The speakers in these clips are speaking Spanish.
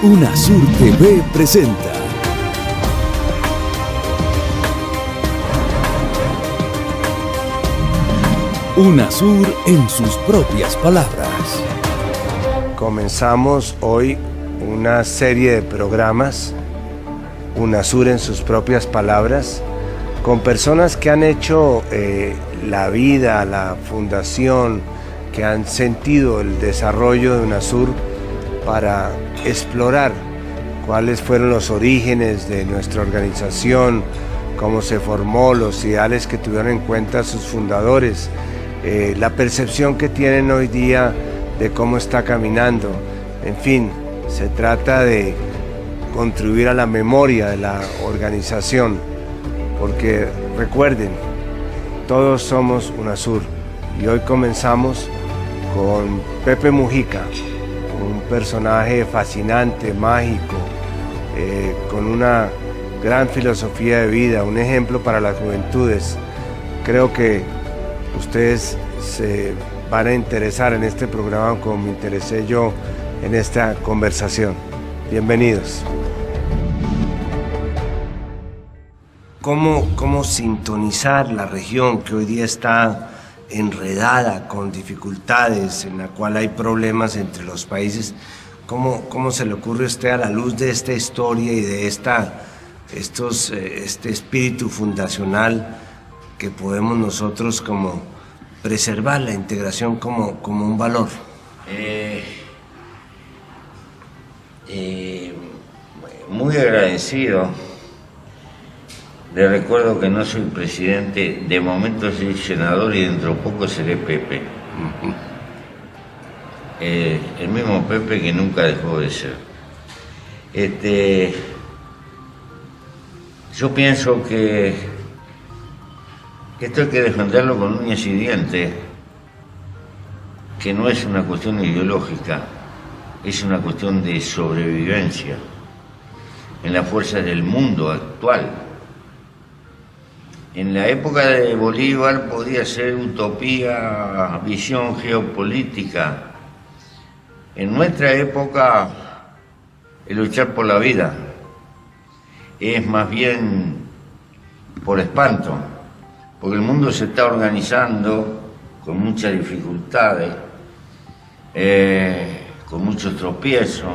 UNASUR TV presenta UNASUR en sus propias palabras. Comenzamos hoy una serie de programas, UNASUR en sus propias palabras, con personas que han hecho la vida, la fundación, que han sentido el desarrollo de UNASUR para explorar cuáles fueron los orígenes de nuestra organización, cómo se formó, los ideales que tuvieron en cuenta sus fundadores, la percepción que tienen hoy día de cómo está caminando. En fin, se trata de contribuir a la memoria de la organización, porque recuerden, todos somos UNASUR, y hoy comenzamos con Pepe Mujica, un personaje fascinante, mágico, con una gran filosofía de vida, un ejemplo para las juventudes. Creo que ustedes se van a interesar en este programa como me interesé yo en esta conversación. Bienvenidos. ¿Cómo sintonizar la región que hoy día está enredada con dificultades, en la cual hay problemas entre los países? ¿Cómo se le ocurre a usted, a la luz de esta historia y de este espíritu fundacional, que podemos nosotros como preservar la integración como un valor? Muy agradecido. Le recuerdo que no soy presidente, de momento soy senador y dentro de poco seré Pepe. El mismo Pepe que nunca dejó de ser. Yo pienso que esto hay que defenderlo con uñas y dientes, que no es una cuestión ideológica, es una cuestión de sobrevivencia en las fuerzas del mundo actual. En la época de Bolívar podía ser utopía, visión geopolítica. En nuestra época, el luchar por la vida es más bien por espanto, porque el mundo se está organizando con muchas dificultades, con muchos tropiezos,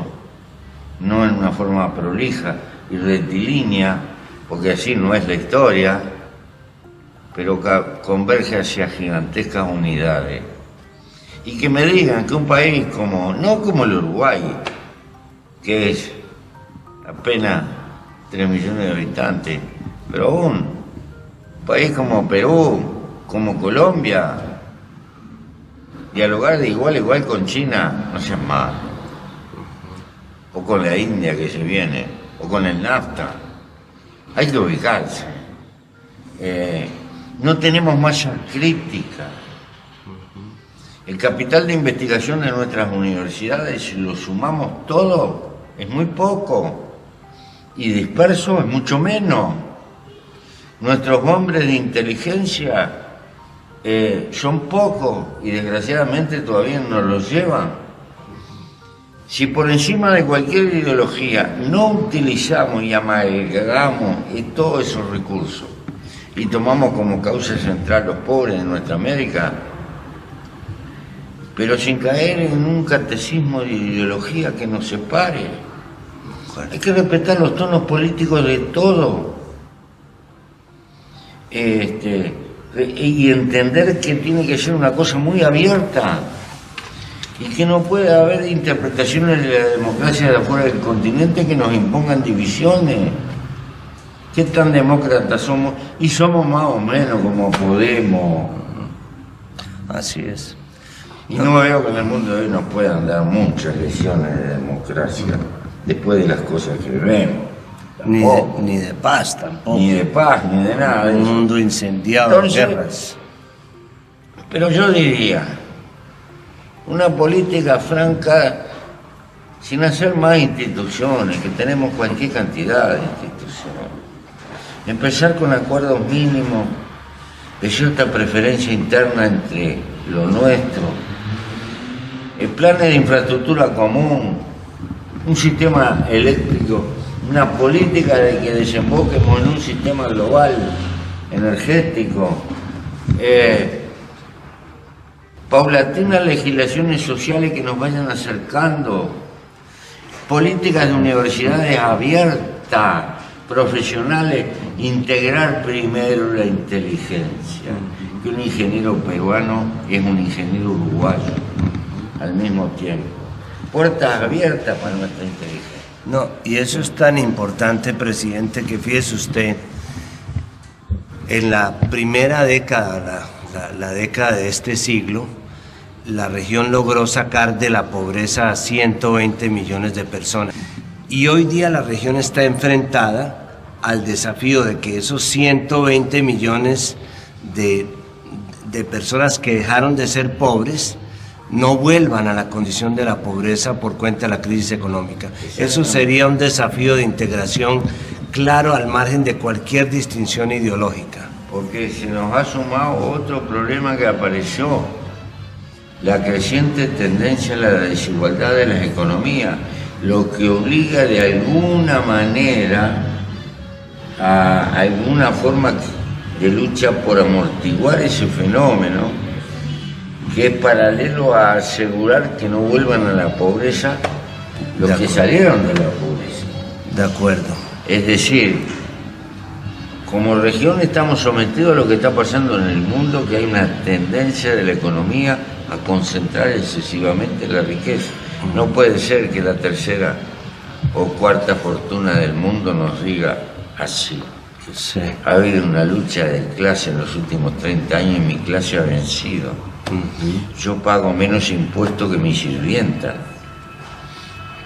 no en una forma prolija y rectilínea, porque así no es la historia, pero converge hacia gigantescas unidades. Y que me digan que un país no como el Uruguay, que es apenas 3 millones de habitantes, pero un país como Perú, como Colombia, dialogar de igual a igual con China, no seas mal, o con la India que se viene, o con el NAFTA, hay que ubicarse. No tenemos malla crítica. El capital de investigación de nuestras universidades, si lo sumamos todo, es muy poco, y disperso es mucho menos. Nuestros hombres de inteligencia son pocos y desgraciadamente todavía no los llevan. Si por encima de cualquier ideología no utilizamos y amalgamamos todos esos recursos y tomamos como causa central los pobres de nuestra América, pero sin caer en un catecismo de ideología que nos separe. Hay que respetar los tonos políticos de todo. Y entender que tiene que ser una cosa muy abierta y que no puede haber interpretaciones de la democracia de afuera del continente que nos impongan divisiones. ¿Qué tan demócratas somos? Y somos más o menos como Podemos. Así es. Y no veo que en el mundo de hoy nos puedan dar muchas lecciones de democracia después de las cosas que vemos. Ni de paz tampoco. Ni de paz, ni de nada. Un mundo incendiado de guerras. Pero yo diría, una política franca sin hacer más instituciones, que tenemos cualquier cantidad de instituciones. Empezar con acuerdos mínimos de cierta preferencia interna entre lo nuestro, planes de infraestructura común, un sistema eléctrico, una política de que desemboquemos en un sistema global energético, paulatinas legislaciones sociales que nos vayan acercando, políticas de universidades abiertas, profesionales, integrar primero la inteligencia, que un ingeniero peruano es un ingeniero uruguayo al mismo tiempo. Puertas abiertas para nuestra inteligencia. No, y eso es tan importante, presidente, que fíjese usted, en la primera década, la década de este siglo, la región logró sacar de la pobreza a 120 millones de personas. Y hoy día la región está enfrentada al desafío de que esos 120 millones de personas que dejaron de ser pobres no vuelvan a la condición de la pobreza por cuenta de la crisis económica. Eso sería un desafío de integración claro al margen de cualquier distinción ideológica. Porque se nos ha sumado otro problema que apareció, la creciente tendencia a la desigualdad de las economías, lo que obliga de alguna manera a alguna forma de lucha por amortiguar ese fenómeno, que es paralelo a asegurar que no vuelvan a la pobreza los que salieron de la pobreza. De acuerdo. Es decir, como región estamos sometidos a lo que está pasando en el mundo, que hay una tendencia de la economía a concentrar excesivamente la riqueza. No puede ser que la tercera o cuarta fortuna del mundo nos diga así. Sí. Ha habido una lucha de clase en los últimos 30 años y mi clase ha vencido. Yo pago menos impuestos que mi sirvienta.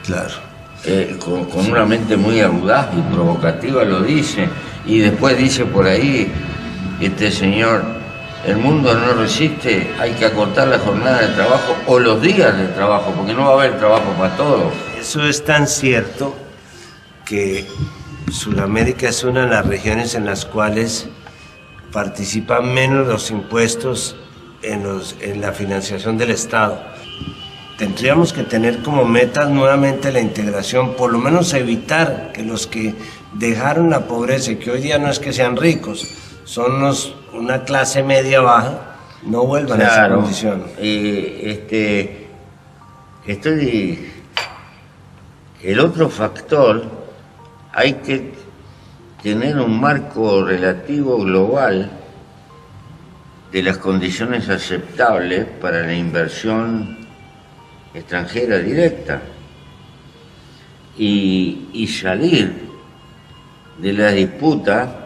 Claro. Con una mente muy audaz y provocativa lo dice. Y después dice por ahí, este señor, el mundo no resiste, hay que acortar la jornada de trabajo o los días de trabajo, porque no va a haber trabajo para todos. Eso es tan cierto que Sudamérica es una de las regiones en las cuales participan menos los impuestos en la financiación del Estado. Tendríamos que tener como meta nuevamente la integración, por lo menos evitar que los que dejaron la pobreza y que hoy día no es que sean ricos, son una clase media baja, no vuelvan a esa condición. El otro factor, hay que tener un marco relativo global de las condiciones aceptables para la inversión extranjera directa y salir de la disputa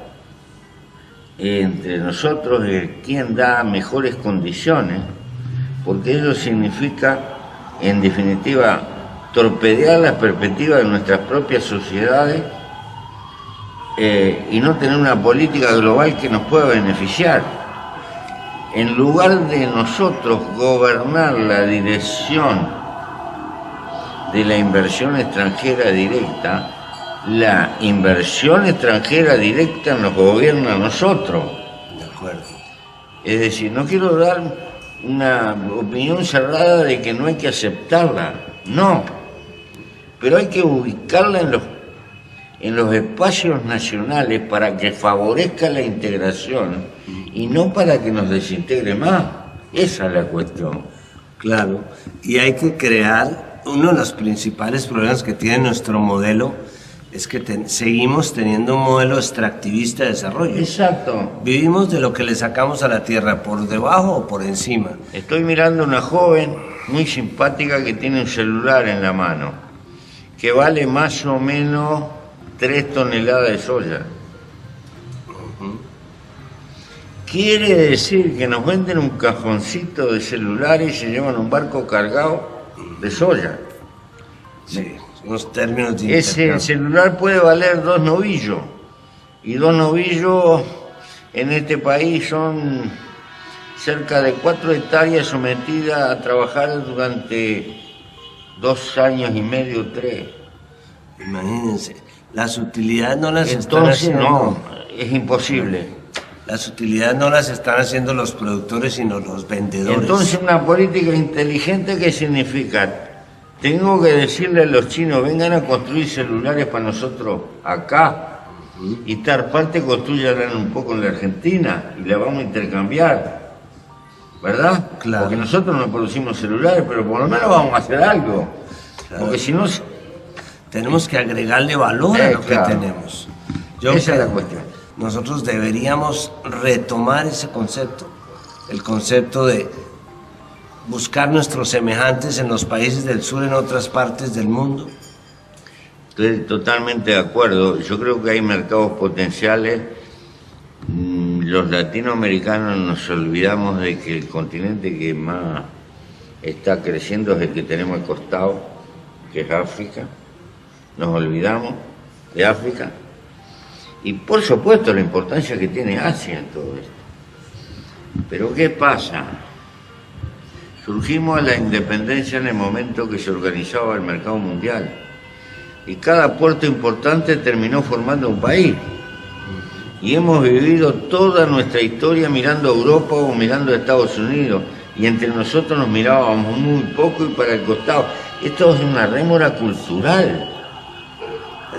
entre nosotros de quién da mejores condiciones, porque eso significa, en definitiva, torpedear la perspectiva de nuestras propias sociedades y no tener una política global que nos pueda beneficiar. En lugar de nosotros gobernar la dirección de la inversión extranjera directa, la inversión extranjera directa nos gobierna a nosotros. De acuerdo. Es decir, no quiero dar una opinión cerrada de que no hay que aceptarla, no, pero hay que ubicarla en los espacios nacionales para que favorezca la integración y no para que nos desintegre más. Esa es la cuestión. Claro, y hay que crear, uno de los principales problemas que tiene nuestro modelo es que seguimos teniendo un modelo extractivista de desarrollo. Exacto. Vivimos de lo que le sacamos a la tierra, por debajo o por encima. Estoy mirando una joven muy simpática que tiene un celular en la mano, que vale más o menos 3 toneladas de soya. Quiere decir que nos venden un cajoncito de celulares y se llevan un barco cargado de soya. Sí, unos términos de Ese celular puede valer 2 novillos. Y 2 novillos en este país son cerca de 4 hectáreas sometidas a trabajar durante 2 años y medio, 3. Imagínense, las utilidades no las están Entonces, haciendo. no, es imposible. Las utilidades no las están haciendo los productores, sino los vendedores. Entonces, una política inteligente, ¿qué significa? Tengo que decirle a los chinos, vengan a construir celulares para nosotros acá, y tal parte construyan un poco en la Argentina, y la vamos a intercambiar, ¿verdad? Claro. Porque nosotros no producimos celulares, pero por lo menos vamos a hacer algo. Claro. Porque si no... Tenemos que agregarle valor a lo claro. que tenemos. Esa es la creo, cuestión. Nosotros deberíamos retomar ese concepto, el concepto de buscar nuestros semejantes en los países del sur, en otras partes del mundo. Estoy totalmente de acuerdo. Yo creo que hay mercados potenciales. Los latinoamericanos nos olvidamos de que el continente que más está creciendo es el que tenemos al costado, que es África. Nos olvidamos de África. Y por supuesto la importancia que tiene Asia en todo esto. Pero ¿qué pasa? Surgimos a la independencia en el momento que se organizaba el mercado mundial. Y cada puerto importante terminó formando un país. Y hemos vivido toda nuestra historia mirando a Europa o mirando a Estados Unidos. Y entre nosotros nos mirábamos muy poco y para el costado. Esto es una rémora cultural.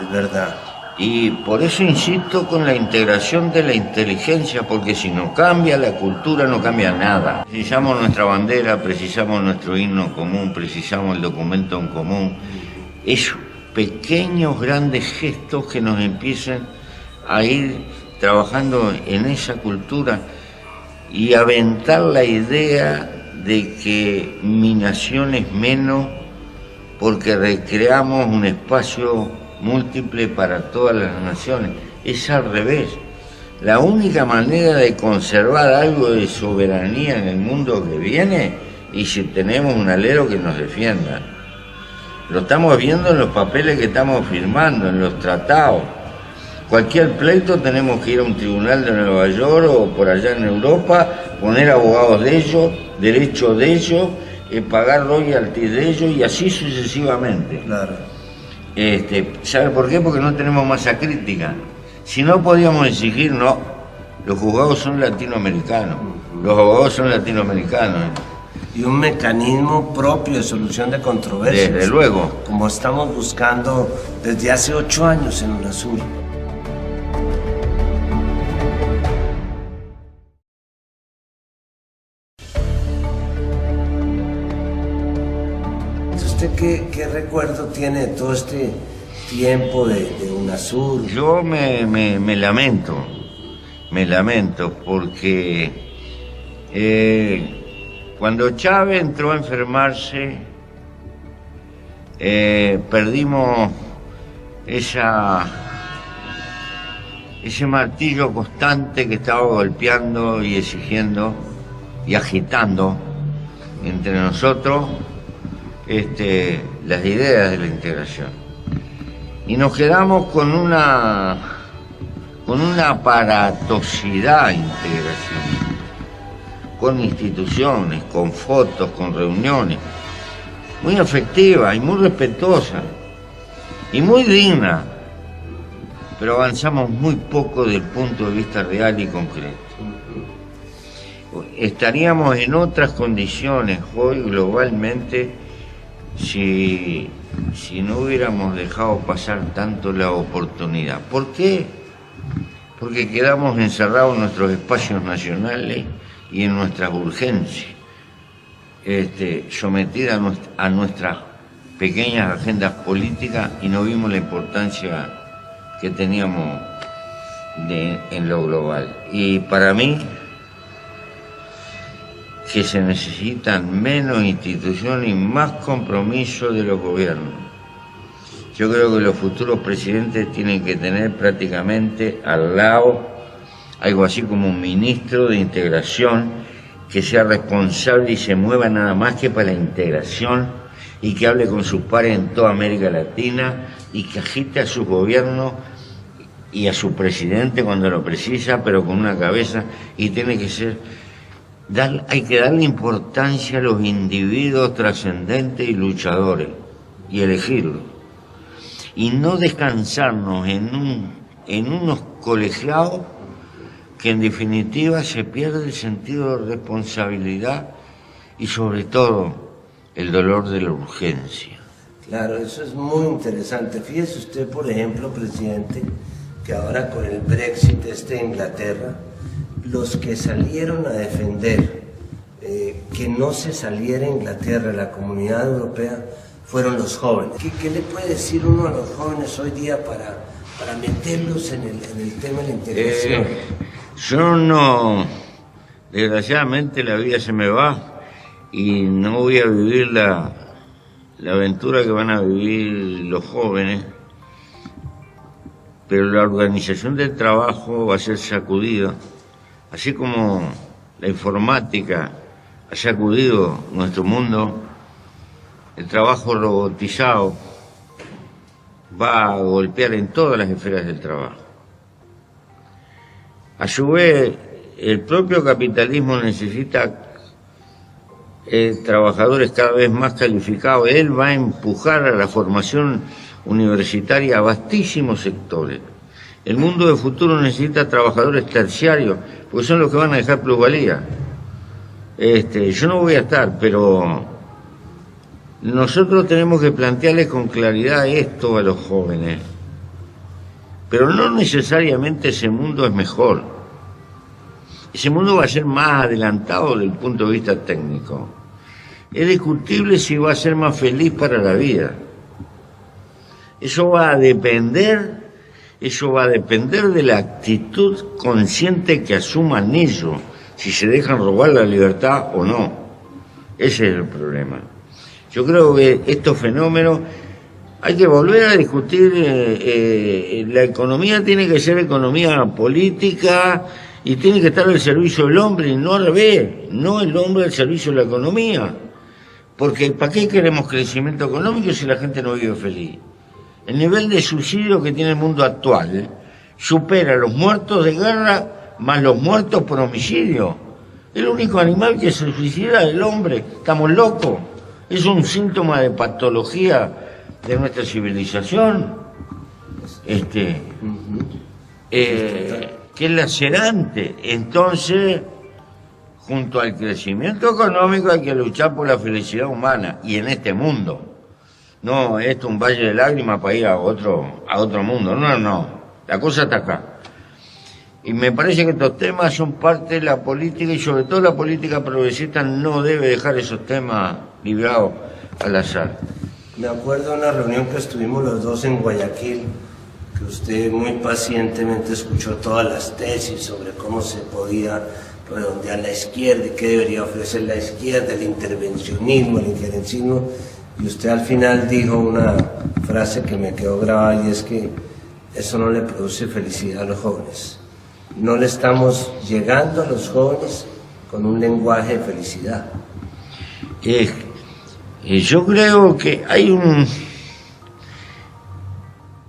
Es verdad. Y por eso insisto con la integración de la inteligencia, porque si no cambia la cultura, no cambia nada. Precisamos nuestra bandera, precisamos nuestro himno común, precisamos el documento en común. Esos pequeños, grandes gestos que nos empiecen a ir trabajando en esa cultura y aventar la idea de que mi nación es menos porque recreamos un espacio múltiple para todas las naciones. Es al revés. La única manera de conservar algo de soberanía en el mundo que viene y si tenemos un alero que nos defienda. Lo estamos viendo en los papeles que estamos firmando, en los tratados. Cualquier pleito tenemos que ir a un tribunal de Nueva York o por allá en Europa, poner abogados de ellos, derechos de ellos, pagar royalties de ellos y así sucesivamente. Claro. ¿Sabe por qué? Porque no tenemos masa crítica. Si no podíamos exigir, no. Los juzgados son latinoamericanos, los abogados son latinoamericanos. Y un mecanismo propio de solución de controversias. Desde luego. Como estamos buscando desde hace 8 años en UNASUR. ¿Usted qué recuerdo tiene de todo este tiempo de UNASUR? Yo me lamento porque cuando Chávez entró a enfermarse, perdimos ese martillo constante que estaba golpeando y exigiendo y agitando entre nosotros las ideas de la integración. Y nos quedamos con una aparatosidad de integración, con instituciones, con fotos, con reuniones, muy afectiva y muy respetuosa y muy digna, pero avanzamos muy poco desde el punto de vista real y concreto. Estaríamos en otras condiciones hoy globalmente si no hubiéramos dejado pasar tanto la oportunidad. ¿Por qué? Porque quedamos encerrados en nuestros espacios nacionales y en nuestras urgencias, sometidas a nuestras pequeñas agendas políticas y no vimos la importancia que teníamos en lo global. Y para mí, que se necesitan menos instituciones y más compromiso de los gobiernos. Yo creo que los futuros presidentes tienen que tener prácticamente al lado algo así como un ministro de integración que sea responsable y se mueva nada más que para la integración y que hable con sus pares en toda América Latina y que agite a su gobierno y a su presidente cuando lo precisa, pero con una cabeza, y tiene que ser... hay que darle importancia a los individuos trascendentes y luchadores. y elegirlo. Y no descansarnos en unos colegiados que en definitiva se pierde el sentido de responsabilidad y sobre todo el dolor de la urgencia. Claro, eso es muy interesante. Fíjese usted, por ejemplo, presidente, que ahora con el Brexit de Inglaterra, los que salieron a defender que no se saliera Inglaterra, la Comunidad Europea, fueron los jóvenes. ¿Qué le puede decir uno a los jóvenes hoy día para meterlos en el tema de la integración? Yo no, desgraciadamente la vida se me va y no voy a vivir la aventura que van a vivir los jóvenes, pero la organización del trabajo va a ser sacudida, así como la informática ha sacudido nuestro mundo. El trabajo robotizado va a golpear en todas las esferas del trabajo. A su vez, el propio capitalismo necesita trabajadores cada vez más calificados. Él va a empujar a la formación universitaria a vastísimos sectores. El mundo del futuro necesita trabajadores terciarios, porque son los que van a dejar plusvalía. Yo no voy a estar, pero nosotros tenemos que plantearles con claridad esto a los jóvenes. Pero no necesariamente ese mundo es mejor. Ese mundo va a ser más adelantado desde el punto de vista técnico. Es discutible si va a ser más feliz para la vida. Eso va a depender de la actitud consciente que asuman ellos, si se dejan robar la libertad o no. Ese es el problema. Yo creo que estos fenómenos hay que volver a discutir. La economía tiene que ser economía política y tiene que estar al servicio del hombre y no al revés, no el hombre al servicio de la economía. Porque ¿para qué queremos crecimiento económico si la gente no vive feliz? El nivel de suicidio que tiene el mundo actual supera los muertos de guerra más los muertos por homicidio. El único animal que se suicida es el hombre. Estamos locos. Es un síntoma de patología de nuestra civilización. Que es lacerante. Entonces, junto al crecimiento económico hay que luchar por la felicidad humana y en este mundo. No, esto es un valle de lágrimas para ir a otro mundo. No. La cosa está acá. Y me parece que estos temas son parte de la política y sobre todo la política progresista no debe dejar esos temas librados al azar. Me acuerdo de una reunión que estuvimos los dos en Guayaquil, que usted muy pacientemente escuchó todas las tesis sobre cómo se podía redondear la izquierda y qué debería ofrecer la izquierda, el intervencionismo, el injerencismo, y usted al final dijo una frase que me quedó grabada y es que eso no le produce felicidad a los jóvenes. No le estamos llegando a los jóvenes con un lenguaje de felicidad. Yo creo que hay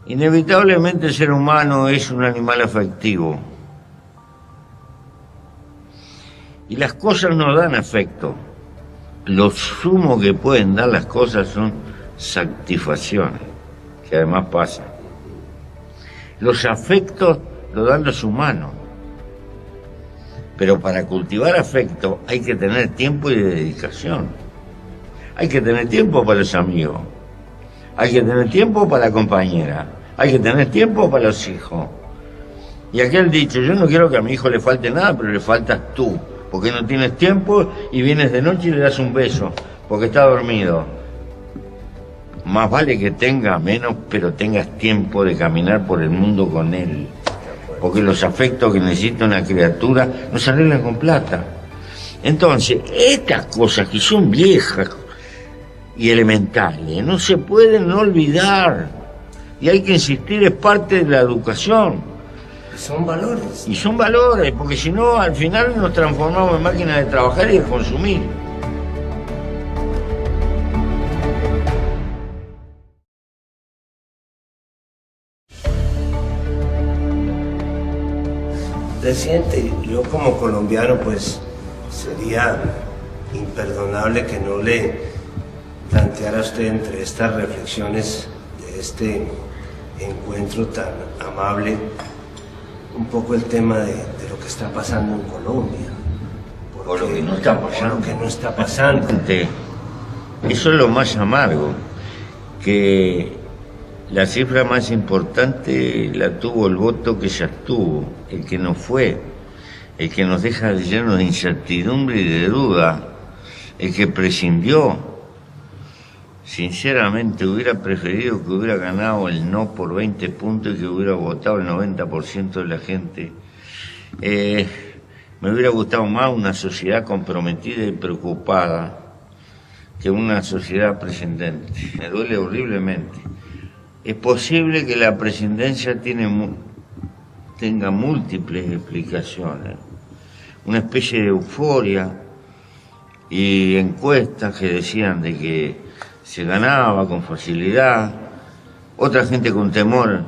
inevitablemente el ser humano es un animal afectivo. Y las cosas no dan afecto. Lo sumo que pueden dar las cosas son satisfacciones, que además pasan. Los afectos lo dan los humanos. Pero para cultivar afecto hay que tener tiempo y dedicación. Hay que tener tiempo para los amigos. Hay que tener tiempo para la compañera. Hay que tener tiempo para los hijos. Y aquel dicho, yo no quiero que a mi hijo le falte nada, pero le faltas tú. Porque no tienes tiempo y vienes de noche y le das un beso, porque está dormido. Más vale que tengas menos, pero tengas tiempo de caminar por el mundo con él. Porque los afectos que necesita una criatura no se arreglan con plata. Entonces, estas cosas que son viejas y elementales no se pueden olvidar. Y hay que insistir, es parte de la educación. Son valores. Y son valores, porque si no, al final nos transformamos en máquinas de trabajar y de consumir. Presidente, yo como colombiano, pues sería imperdonable que no le planteara usted entre estas reflexiones de este encuentro tan amable un poco el tema de lo que está pasando en Colombia. O lo que no está pasando. O lo que no está pasando. Eso es lo más amargo, que la cifra más importante la tuvo el voto que se abstuvo, el que no fue, el que nos deja llenos de incertidumbre y de duda, el que prescindió. Sinceramente hubiera preferido que hubiera ganado el no por 20 puntos y que hubiera votado el 90% de la gente. Me hubiera gustado más una sociedad comprometida y preocupada que una sociedad prescindente. Me duele horriblemente. Es posible que la presidencia tenga múltiples explicaciones. Una especie de euforia y encuestas que decían de que se ganaba con facilidad, otra gente con temor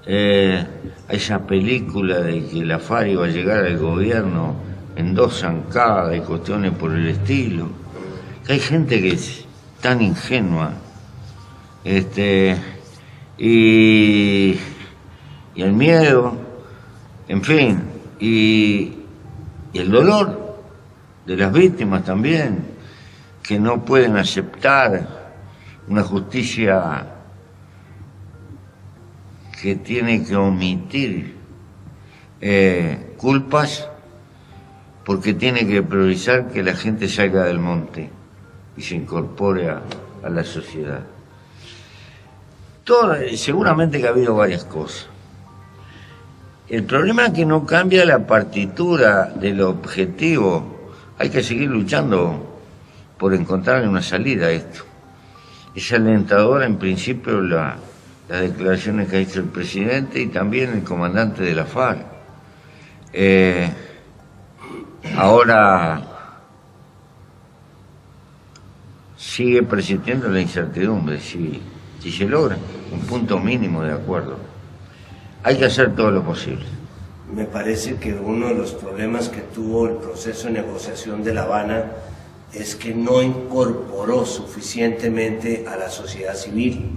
a esa película de que la FARC iba a llegar al gobierno en 2 zancadas y cuestiones por el estilo. Que hay gente que es tan ingenua, y el miedo, en fin, y el dolor de las víctimas también, que no pueden aceptar una justicia que tiene que omitir culpas porque tiene que priorizar que la gente salga del monte y se incorpore a la sociedad. Seguramente que ha habido varias cosas. El problema es que no cambia la partitura del objetivo. Hay que seguir luchando por encontrar una salida a esto. Es alentadora en principio las declaraciones que ha hecho el presidente y también el comandante de la FARC. Ahora sigue persistiendo la incertidumbre si se logra un punto mínimo de acuerdo. Hay que hacer todo lo posible. Me parece que uno de los problemas que tuvo el proceso de negociación de La Habana es que no incorporó suficientemente a la sociedad civil.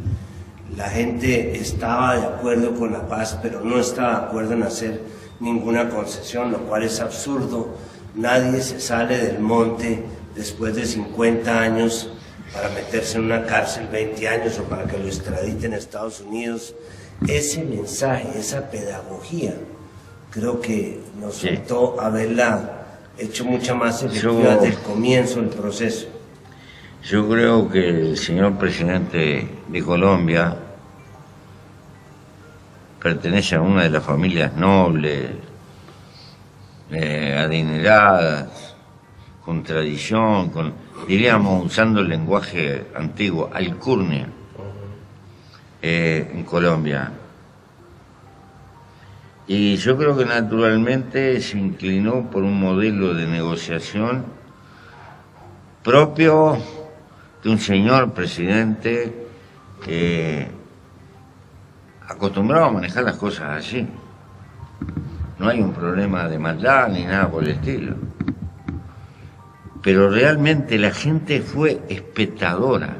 La gente estaba de acuerdo con la paz, pero no estaba de acuerdo en hacer ninguna concesión, lo cual es absurdo. Nadie se sale del monte después de 50 años para meterse en una cárcel 20 años o para que lo extraditen a Estados Unidos. Ese mensaje, esa pedagogía, creo que nos faltó haberla hecho mucha más efectiva desde el comienzo del proceso. Yo creo que el señor presidente de Colombia pertenece a una de las familias nobles, adineradas, con tradición, diríamos, usando el lenguaje antiguo, alcurnia, en Colombia. Y yo creo que naturalmente se inclinó por un modelo de negociación propio de un señor presidente acostumbrado a manejar las cosas así. No hay un problema de maldad ni nada por el estilo. Pero realmente la gente fue espectadora.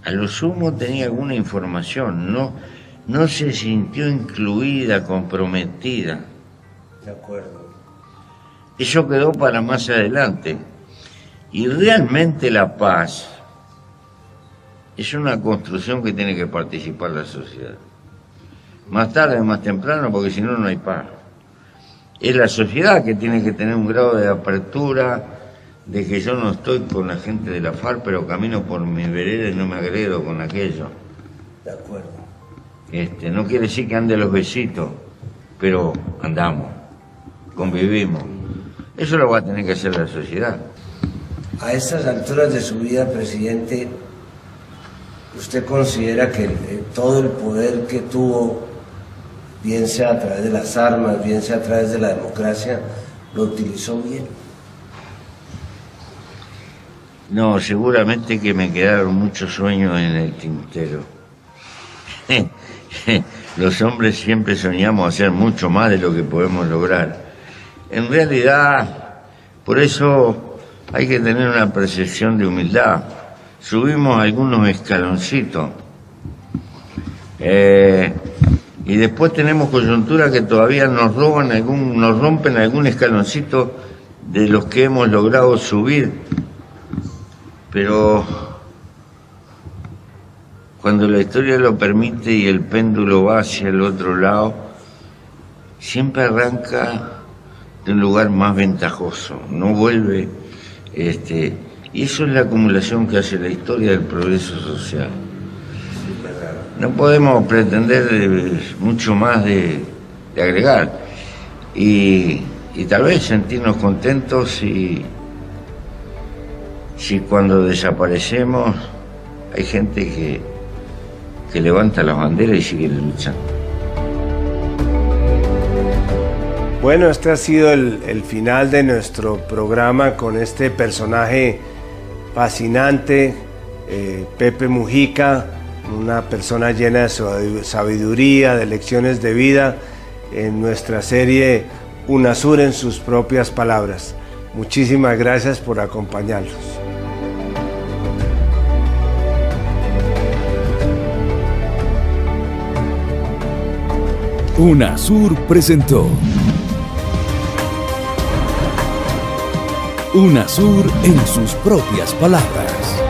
A lo sumo tenía alguna información, no se sintió incluida, comprometida. De acuerdo. Eso quedó para más adelante. Y realmente la paz es una construcción que tiene que participar la sociedad. Más tarde, más temprano, porque si no, no hay paz. Es la sociedad que tiene que tener un grado de apertura, de que yo no estoy con la gente de la FARC, pero camino por mi vereda y no me agredo con aquello. De acuerdo. No quiere decir que ande los besitos, pero andamos, convivimos. Eso lo va a tener que hacer la sociedad. A estas alturas de su vida, presidente, ¿usted considera que todo el poder que tuvo, bien sea a través de las armas, bien sea a través de la democracia, lo utilizó bien? No, seguramente que me quedaron muchos sueños en el tintero. Los hombres siempre soñamos hacer mucho más de lo que podemos lograr. En realidad, por eso hay que tener una percepción de humildad. Subimos algunos escaloncitos. Y después tenemos coyuntura que todavía nos rompen algún escaloncito de los que hemos logrado subir. Pero cuando la historia lo permite y el péndulo va hacia el otro lado, siempre arranca de un lugar más ventajoso, no vuelve. Y eso es la acumulación que hace la historia del progreso social. No podemos pretender mucho más de agregar y tal vez sentirnos contentos si cuando desaparecemos hay gente que levanta las banderas y sigue luchando. Bueno, este ha sido el final de nuestro programa con este personaje fascinante, Pepe Mujica, una persona llena de sabiduría, de lecciones de vida, en nuestra serie UNASUR en sus propias palabras. Muchísimas gracias por acompañarnos. UNASUR presentó UNASUR en sus propias palabras.